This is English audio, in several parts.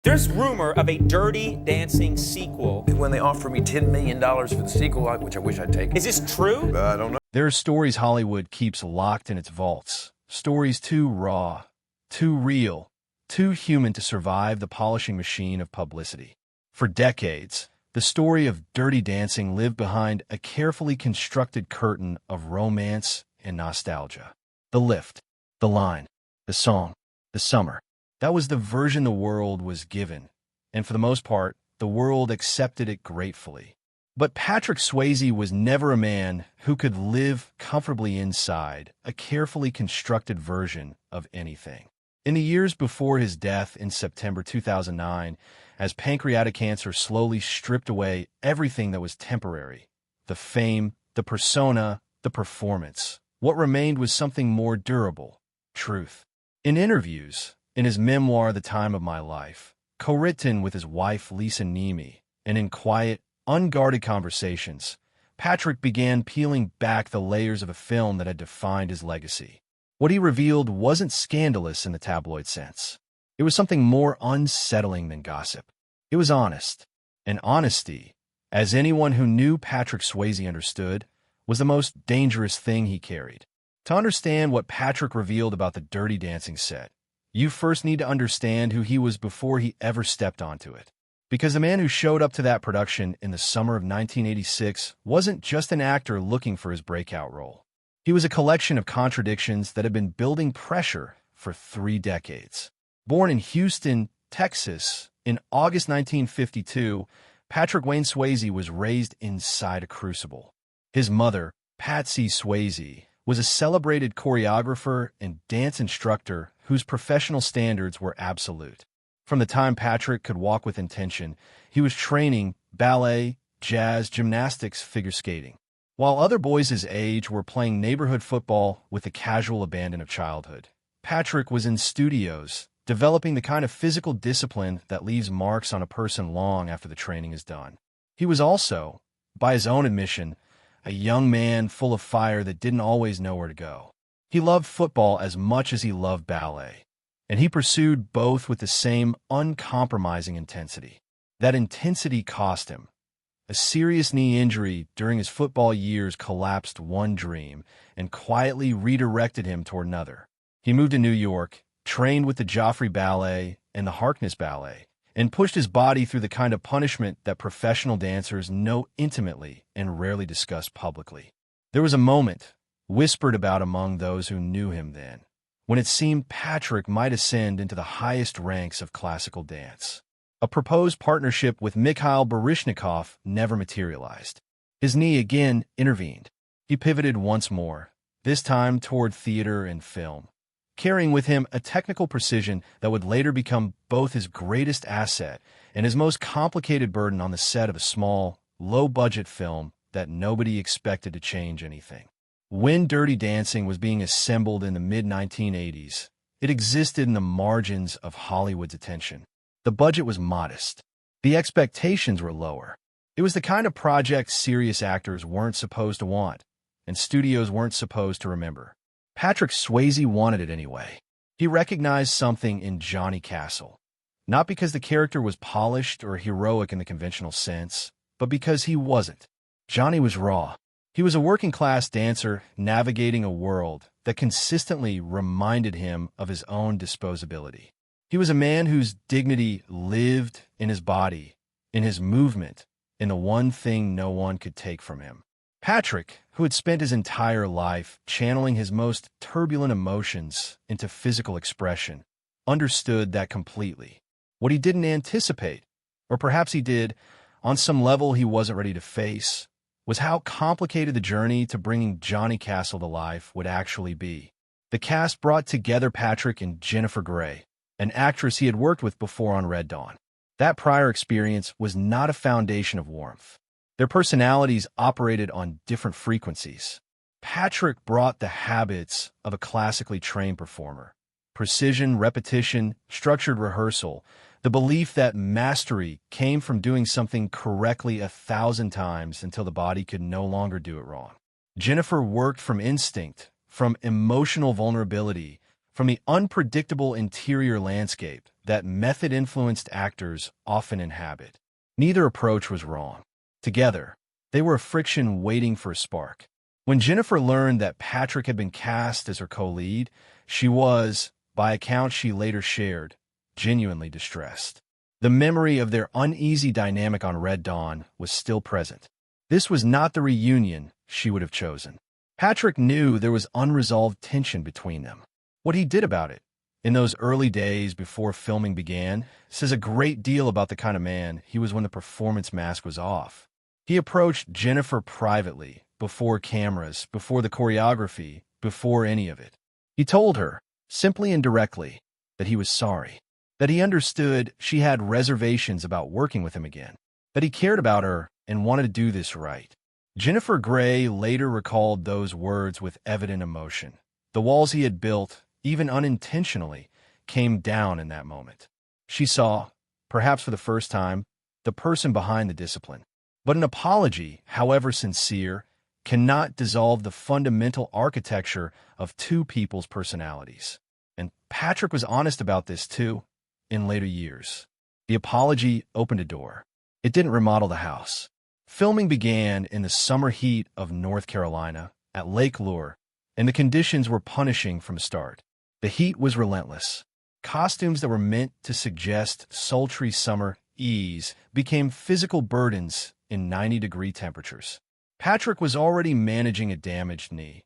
There's rumor of a Dirty Dancing sequel. When they offer me $10 million for the sequel, which I wish I'd take. Is this true? I don't know. There are stories Hollywood keeps locked in its vaults. Stories too raw, too real, too human to survive the polishing machine of publicity. For decades, the story of Dirty Dancing lived behind a carefully constructed curtain of romance and nostalgia. The lift, the line, the song, the summer. That was the version the world was given, and for the most part, the world accepted it gratefully. But Patrick Swayze was never a man who could live comfortably inside a carefully constructed version of anything. In the years before his death in September 2009, as pancreatic cancer slowly stripped away everything that was temporary, the fame, the persona, the performance, what remained was something more durable: truth. In interviews, in his memoir, The Time of My Life, co-written with his wife Lisa Nemi, and in quiet, unguarded conversations, Patrick began peeling back the layers of a film that had defined his legacy. What he revealed wasn't scandalous in the tabloid sense. It was something more unsettling than gossip. It was honest. And honesty, as anyone who knew Patrick Swayze understood, was the most dangerous thing he carried. To understand what Patrick revealed about the Dirty Dancing set, you first need to understand who he was before he ever stepped onto it. Because the man who showed up to that production in the summer of 1986 wasn't just an actor looking for his breakout role. He was a collection of contradictions that had been building pressure for 3 decades. Born in Houston, Texas, in August 1952, Patrick Wayne Swayze was raised inside a crucible. His mother, Patsy Swayze, was a celebrated choreographer and dance instructor whose professional standards were absolute. From the time Patrick could walk with intention, he was training ballet, jazz, gymnastics, figure skating. While other boys his age were playing neighborhood football with the casual abandon of childhood, Patrick was in studios, developing the kind of physical discipline that leaves marks on a person long after the training is done. He was also, by his own admission, a young man full of fire that didn't always know where to go. He loved football as much as he loved ballet, and he pursued both with the same uncompromising intensity. That intensity cost him. A serious knee injury during his football years collapsed one dream and quietly redirected him toward another. He moved to New York, trained with the Joffrey Ballet and the Harkness Ballet, and pushed his body through the kind of punishment that professional dancers know intimately and rarely discuss publicly. There was a moment, whispered about among those who knew him then, when it seemed Patrick might ascend into the highest ranks of classical dance. A proposed partnership with Mikhail Baryshnikov never materialized. His knee again intervened. He pivoted once more, this time toward theater and film, carrying with him a technical precision that would later become both his greatest asset and his most complicated burden on the set of a small, low-budget film that nobody expected to change anything. When Dirty Dancing was being assembled in the mid-1980s, it existed in the margins of Hollywood's attention. The budget was modest. The expectations were lower. It was the kind of project serious actors weren't supposed to want, and studios weren't supposed to remember. Patrick Swayze wanted it anyway. He recognized something in Johnny Castle, not because the character was polished or heroic in the conventional sense, but because he wasn't. Johnny was raw. He was a working-class dancer navigating a world that consistently reminded him of his own disposability. He was a man whose dignity lived in his body, in his movement, in the one thing no one could take from him. Patrick, who had spent his entire life channeling his most turbulent emotions into physical expression, understood that completely. What he didn't anticipate, or perhaps he did, on some level he wasn't ready to face, was how complicated the journey to bringing Johnny Castle to life would actually be. The cast brought together Patrick and Jennifer Grey, an actress he had worked with before on Red Dawn. That prior experience was not a foundation of warmth. Their personalities operated on different frequencies. Patrick brought the habits of a classically trained performer: precision, repetition, structured rehearsal, the belief that mastery came from doing something correctly 1,000 times until the body could no longer do it wrong. Jennifer worked from instinct, from emotional vulnerability, from the unpredictable interior landscape that method-influenced actors often inhabit. Neither approach was wrong. Together, they were a friction waiting for a spark. When Jennifer learned that Patrick had been cast as her co-lead, she was, by accounts she later shared, genuinely distressed. The memory of their uneasy dynamic on Red Dawn was still present. This was not the reunion she would have chosen. Patrick knew there was unresolved tension between them. What he did about it, in those early days before filming began, says a great deal about the kind of man he was when the performance mask was off. He approached Jennifer privately, before cameras, before the choreography, before any of it. He told her, simply and directly, that he was sorry, that he understood she had reservations about working with him again, that he cared about her and wanted to do this right. Jennifer Grey later recalled those words with evident emotion. The walls he had built, even unintentionally, came down in that moment. She saw, perhaps for the first time, the person behind the discipline. But an apology, however sincere, cannot dissolve the fundamental architecture of two people's personalities. And Patrick was honest about this too, in later years. The apology opened a door. It didn't remodel the house. Filming began in the summer heat of North Carolina, at Lake Lure, and the conditions were punishing from the start. The heat was relentless. Costumes that were meant to suggest sultry summer ease became physical burdens in 90-degree temperatures. Patrick was already managing a damaged knee,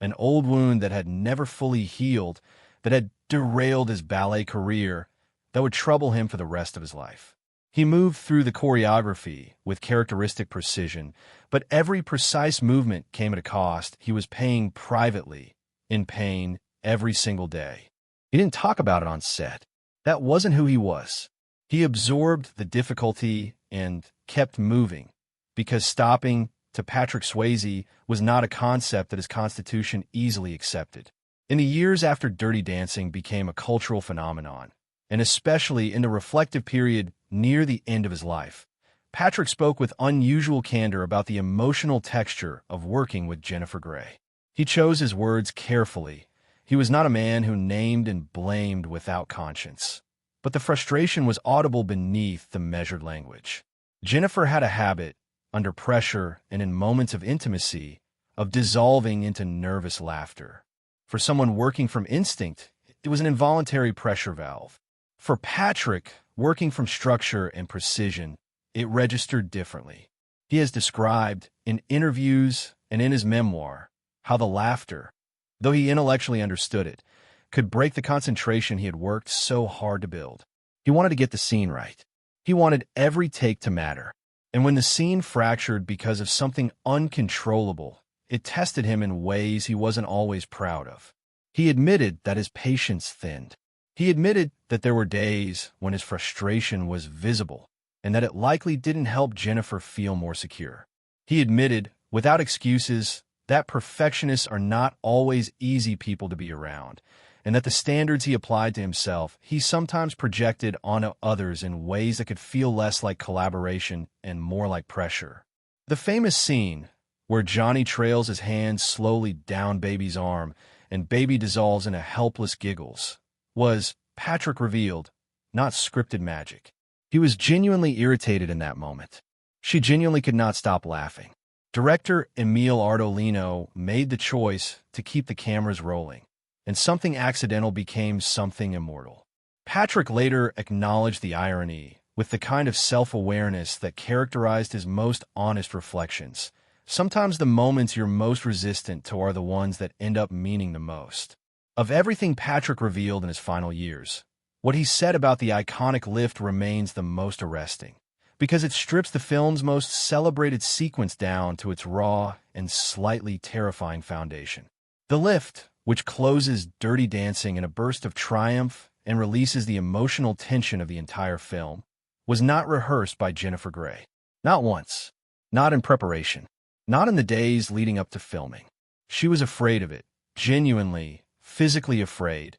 an old wound that had never fully healed, that had derailed his ballet career, that would trouble him for the rest of his life. He moved through the choreography with characteristic precision, but every precise movement came at a cost he was paying privately, in pain, every single day. He didn't talk about it on set. That wasn't who he was. He absorbed the difficulty and kept moving, because stopping, to Patrick Swayze, was not a concept that his constitution easily accepted. In the years after Dirty Dancing became a cultural phenomenon, and especially in the reflective period near the end of his life, Patrick spoke with unusual candor about the emotional texture of working with Jennifer Grey. He chose his words carefully. He was not a man who named and blamed without conscience, but the frustration was audible beneath the measured language. Jennifer had a habit, under pressure and in moments of intimacy, of dissolving into nervous laughter. For someone working from instinct, it was an involuntary pressure valve. For Patrick, working from structure and precision, it registered differently. He has described, in interviews and in his memoir, how the laughter, though he intellectually understood it, could break the concentration he had worked so hard to build. He wanted to get the scene right. He wanted every take to matter. And when the scene fractured because of something uncontrollable, it tested him in ways he wasn't always proud of. He admitted that his patience thinned. He admitted that there were days when his frustration was visible and that it likely didn't help Jennifer feel more secure. He admitted, without excuses, that perfectionists are not always easy people to be around, and that the standards he applied to himself he sometimes projected onto others in ways that could feel less like collaboration and more like pressure. The famous scene where Johnny trails his hand slowly down Baby's arm and Baby dissolves into helpless giggles was, Patrick revealed, not scripted magic. He was genuinely irritated in that moment. She genuinely could not stop laughing. Director Emile Ardolino made the choice to keep the cameras rolling, and something accidental became something immortal. Patrick later acknowledged the irony with the kind of self-awareness that characterized his most honest reflections. Sometimes the moments you're most resistant to are the ones that end up meaning the most. Of everything Patrick revealed in his final years, what he said about the iconic lift remains the most arresting, because it strips the film's most celebrated sequence down to its raw and slightly terrifying foundation. The lift, which closes Dirty Dancing in a burst of triumph and releases the emotional tension of the entire film, was not rehearsed by Jennifer Grey. Not once. Not in preparation. Not in the days leading up to filming. She was afraid of it, genuinely, physically afraid,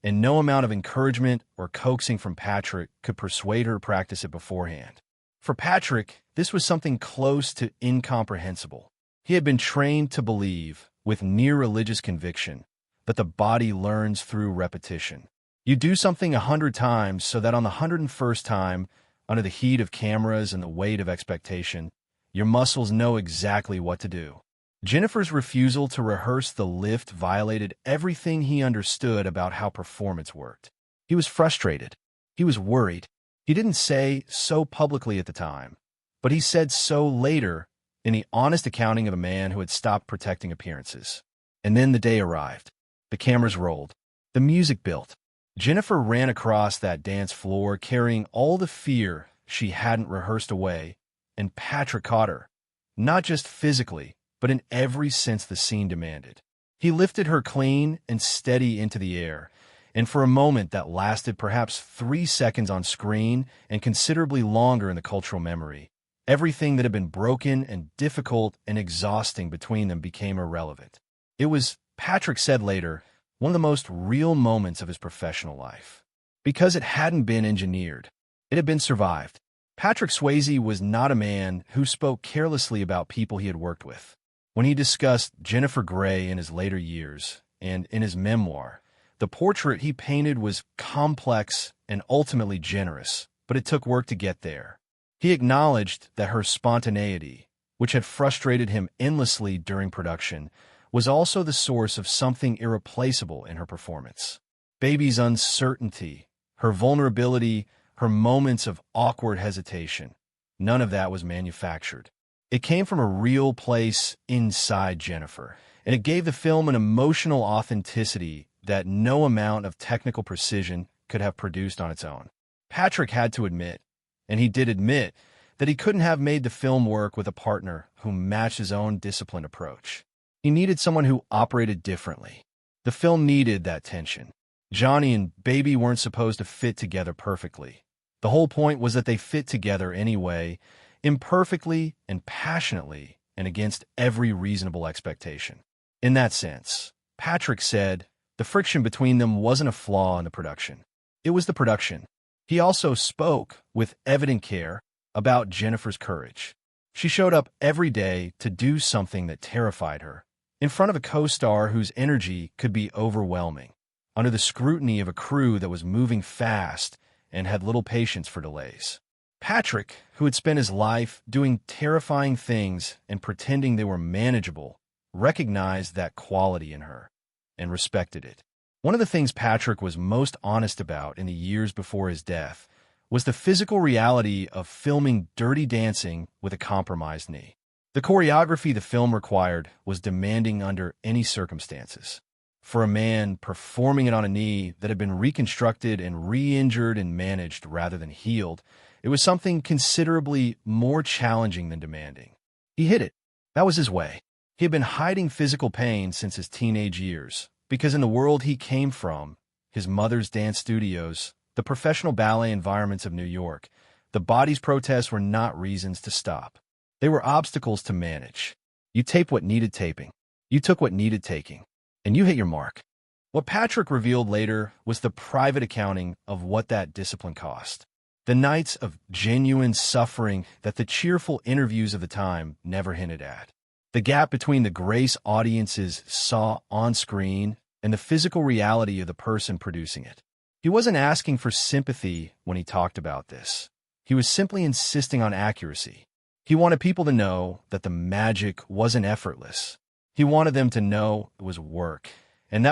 and no amount of encouragement or coaxing from Patrick could persuade her to practice it beforehand. For Patrick, this was something close to incomprehensible. He had been trained to believe, with near religious conviction, that the body learns through repetition, You do something 100 times so that on the 101st time, under the heat of cameras and the weight of expectation, your muscles know exactly what to do. Jennifer's refusal to rehearse the lift violated everything he understood about how performance worked. He was frustrated. He was worried. He didn't say so publicly at the time, but he said so later in the honest accounting of a man who had stopped protecting appearances. And then the day arrived. The cameras rolled. The music built. Jennifer ran across that dance floor carrying all the fear she hadn't rehearsed away, and Patrick caught her, not just physically, but in every sense the scene demanded. He lifted her clean and steady into the air, and for a moment that lasted perhaps 3 seconds on screen and considerably longer in the cultural memory, everything that had been broken and difficult and exhausting between them became irrelevant. It was, Patrick said later, one of the most real moments of his professional life. Because it hadn't been engineered. It had been survived. Patrick Swayze was not a man who spoke carelessly about people he had worked with. When he discussed Jennifer Grey in his later years, and in his memoir, the portrait he painted was complex and ultimately generous, but it took work to get there. He acknowledged that her spontaneity, which had frustrated him endlessly during production, was also the source of something irreplaceable in her performance. Baby's uncertainty, her vulnerability, her moments of awkward hesitation, none of that was manufactured. It came from a real place inside Jennifer, and it gave the film an emotional authenticity that no amount of technical precision could have produced on its own. Patrick had to admit, and he did admit, that he couldn't have made the film work with a partner who matched his own disciplined approach. He needed someone who operated differently. The film needed that tension. Johnny and Baby weren't supposed to fit together perfectly. The whole point was that they fit together anyway, imperfectly and passionately, and against every reasonable expectation. In that sense, Patrick said, the friction between them wasn't a flaw in the production. It was the production. He also spoke, with evident care, about Jennifer's courage. She showed up every day to do something that terrified her, in front of a co-star whose energy could be overwhelming, under the scrutiny of a crew that was moving fast and had little patience for delays. Patrick, who had spent his life doing terrifying things and pretending they were manageable, recognized that quality in her and respected it. One of the things Patrick was most honest about in the years before his death was the physical reality of filming Dirty Dancing with a compromised knee. The choreography the film required was demanding under any circumstances. For a man performing it on a knee that had been reconstructed and re-injured and managed rather than healed, it was something considerably more challenging than demanding. He hid it. That was his way. He had been hiding physical pain since his teenage years, because in the world he came from, his mother's dance studios, the professional ballet environments of New York, the body's protests were not reasons to stop. They were obstacles to manage. You taped what needed taping. You took what needed taking. And you hit your mark. What Patrick revealed later was the private accounting of what that discipline cost. The nights of genuine suffering that the cheerful interviews of the time never hinted at. The gap between the grace audiences saw on screen and the physical reality of the person producing it. He wasn't asking for sympathy when he talked about this. He was simply insisting on accuracy. He wanted people to know that the magic wasn't effortless. He wanted them to know it was work, and that